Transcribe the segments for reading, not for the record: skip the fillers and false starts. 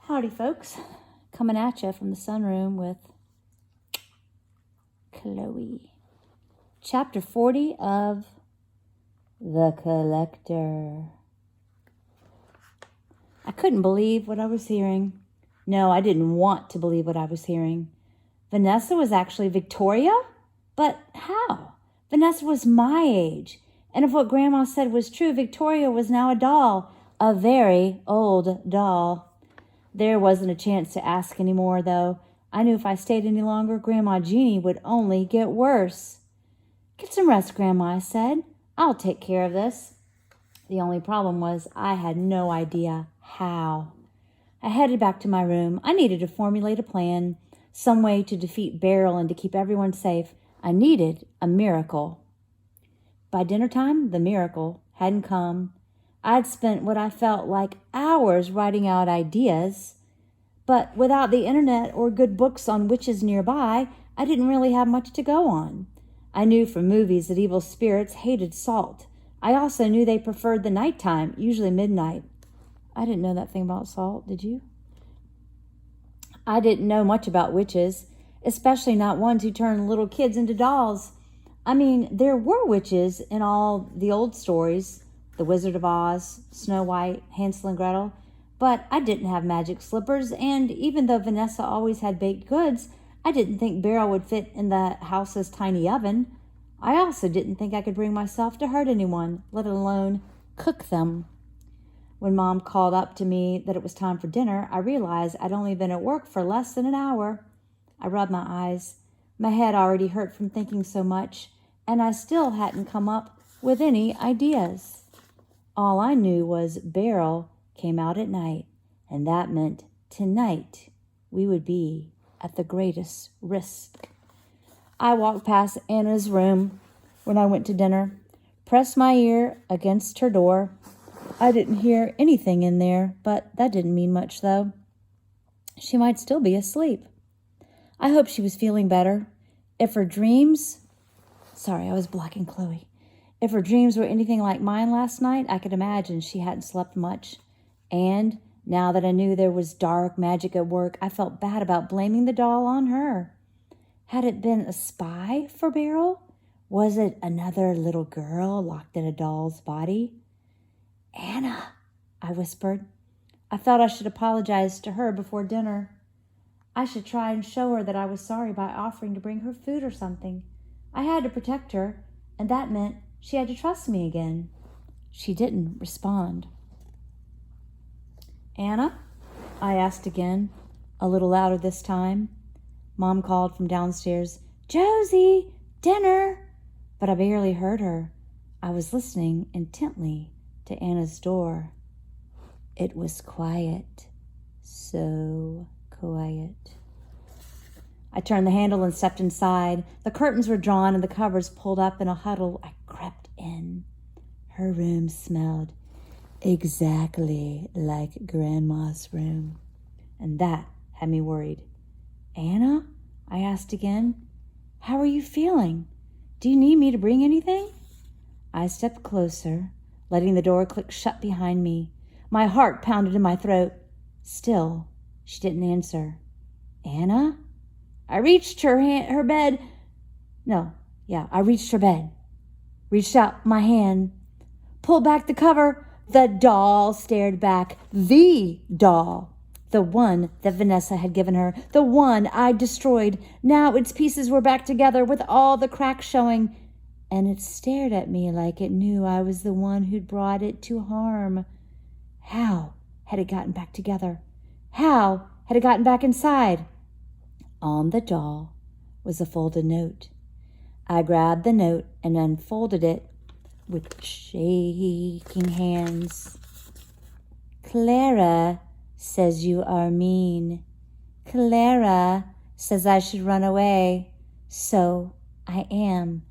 Howdy, folks. Coming at you from the sunroom with Chloe. Chapter 40 of The Collector. I couldn't believe what I was hearing. No, I didn't want to believe what I was hearing. Vanessa was actually Victoria? But how? Vanessa was my age. And if what Grandma said was true, Victoria was now a doll. A very old doll. There wasn't a chance to ask any more, though. I knew if I stayed any longer, Grandma Jeannie would only get worse. Get some rest, Grandma, I said. I'll take care of this. The only problem was I had no idea how. I headed back to my room. I needed to formulate a plan, some way to defeat Beryl and to keep everyone safe. I needed a miracle. By dinner time, the miracle hadn't come. I'd spent what I felt like hours writing out ideas, but without the internet or good books on witches nearby, I didn't really have much to go on. I knew from movies that evil spirits hated salt. I also knew they preferred the nighttime, usually midnight. I didn't know that thing about salt, did you? I didn't know much about witches, especially not ones who turn little kids into dolls. I mean, there were witches in all the old stories, The Wizard of Oz, Snow White, Hansel and Gretel, but I didn't have magic slippers, and even though Vanessa always had baked goods, I didn't think Beryl would fit in the house's tiny oven. I also didn't think I could bring myself to hurt anyone, let alone cook them. When Mom called up to me that it was time for dinner, I realized I'd only been at work for less than an hour. I rubbed my eyes. My head already hurt from thinking so much, and I still hadn't come up with any ideas. All I knew was Beryl came out at night, and that meant tonight we would be at the greatest risk. I walked past Anna's room when I went to dinner, pressed my ear against her door. I didn't hear anything in there, but that didn't mean much, though. She might still be asleep. I hoped she was feeling better. If her dreams... Sorry, I was blocking Chloe. If her dreams were anything like mine last night, I could imagine she hadn't slept much. And now that I knew there was dark magic at work, I felt bad about blaming the doll on her. Had it been a spy for Beryl? Was it another little girl locked in a doll's body? Anna, I whispered. I thought I should apologize to her before dinner. I should try and show her that I was sorry by offering to bring her food or something. I had to protect her, and that meant she had to trust me again. She didn't respond. Anna? I asked again, a little louder this time. Mom called from downstairs, Josie, dinner! But I barely heard her. I was listening intently to Anna's door. It was quiet, so quiet. I turned the handle and stepped inside. The curtains were drawn and the covers pulled up in a huddle. I crept in. Her room smelled exactly like Grandma's room, and that had me worried. Anna? I asked again. How are you feeling? Do you need me to bring anything? I stepped closer, letting the door click shut behind me. My heart pounded in my throat. Still, she didn't answer. Anna? I reached her bed. I reached her bed. Reached out my hand. Pulled back the cover. The doll stared back. The doll. The one that Vanessa had given her. The one I'd destroyed. Now its pieces were back together with all the cracks showing. And it stared at me like it knew I was the one who'd brought it to harm. How had it gotten back together? How had it gotten back inside? On the doll was a folded note. I grabbed the note and unfolded it with shaking hands. Clara says you are mean. Clara says I should run away. So I am.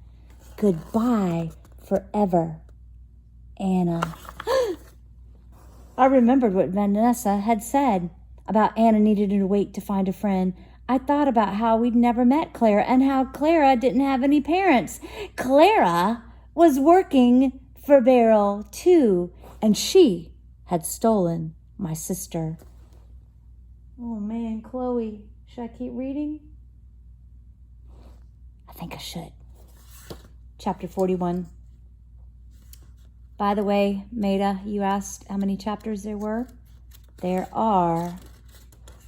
Goodbye forever, Anna. I remembered what Vanessa had said about Anna needed to wait to find a friend. I thought about how we'd never met Clara and how Clara didn't have any parents. Clara was working for Beryl, too, and she had stolen my sister. Oh man, Chloe, should I keep reading? I think I should. Chapter 41. By the way, Maida, you asked how many chapters there were? There are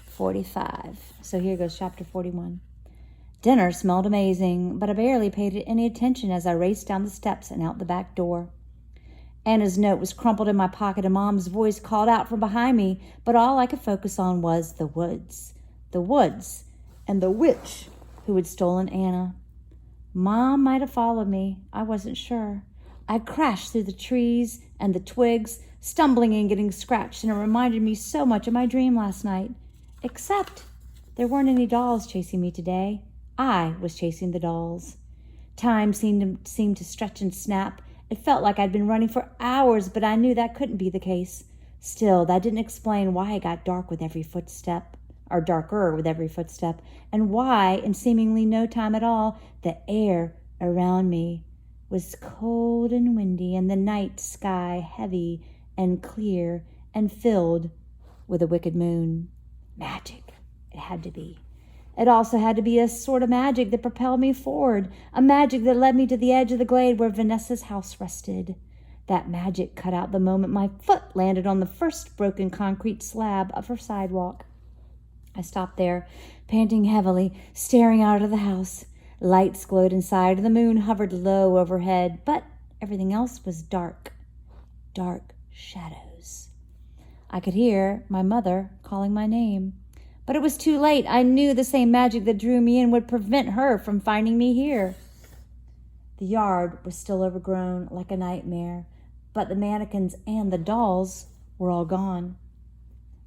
45. So here goes chapter 41. Dinner smelled amazing, but I barely paid it any attention as I raced down the steps and out the back door. Anna's note was crumpled in my pocket and Mom's voice called out from behind me, but all I could focus on was the woods. The woods and the witch who had stolen Anna. Mom might have followed me. I wasn't sure. I crashed through the trees and the twigs, stumbling and getting scratched, and it reminded me so much of my dream last night. Except there weren't any dolls chasing me today. I was chasing the dolls. Time seemed to stretch and snap. It felt like I'd been running for hours, but I knew that couldn't be the case. Still, that didn't explain why it got dark with every footstep, or darker with every footstep, and why, in seemingly no time at all, the air around me was cold and windy, and the night sky heavy and clear and filled with a wicked moon. Magic, it had to be. It also had to be a sort of magic that propelled me forward, a magic that led me to the edge of the glade where Vanessa's house rested. That magic cut out the moment my foot landed on the first broken concrete slab of her sidewalk. I stopped there, panting heavily, staring out of the house. Lights glowed inside, and the moon hovered low overhead, but everything else was dark. Dark shadows. I could hear my mother calling my name. But it was too late. I knew the same magic that drew me in would prevent her from finding me here. The yard was still overgrown like a nightmare, but the mannequins and the dolls were all gone.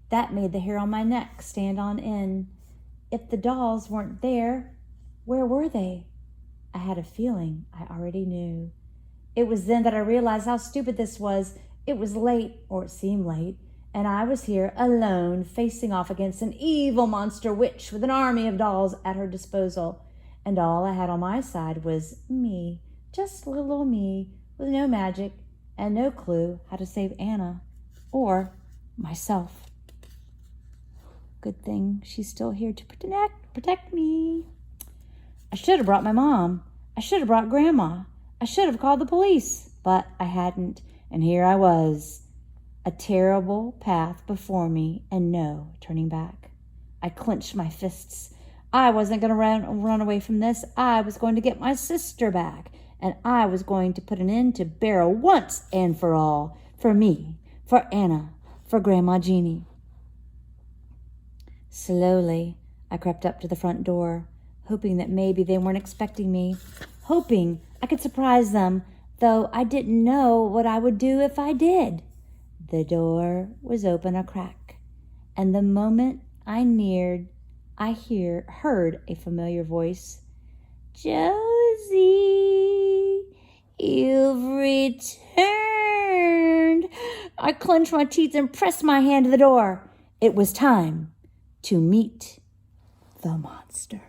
That made the hair on my neck stand on end. If the dolls weren't there, where were they? I had a feeling I already knew. It was then that I realized how stupid this was. It was late, or it seemed late, and I was here alone, facing off against an evil monster witch with an army of dolls at her disposal. And all I had on my side was me, just little old me, with no magic and no clue how to save Anna or myself. Good thing she's still here to protect me. I should have brought my mom. I should have brought Grandma. I should have called the police, but I hadn't, and here I was. A terrible path before me and no turning back. I clenched my fists. I wasn't going to run away from this. I was going to get my sister back, and I was going to put an end to Beryl once and for all. For me, for Anna, for Grandma Jeannie. Slowly, I crept up to the front door, hoping that maybe they weren't expecting me, hoping I could surprise them, though I didn't know what I would do if I did. The door was open a crack, and the moment I neared, I heard a familiar voice. Josie, you've returned. I clenched my teeth and pressed my hand to the door. It was time to meet the monster.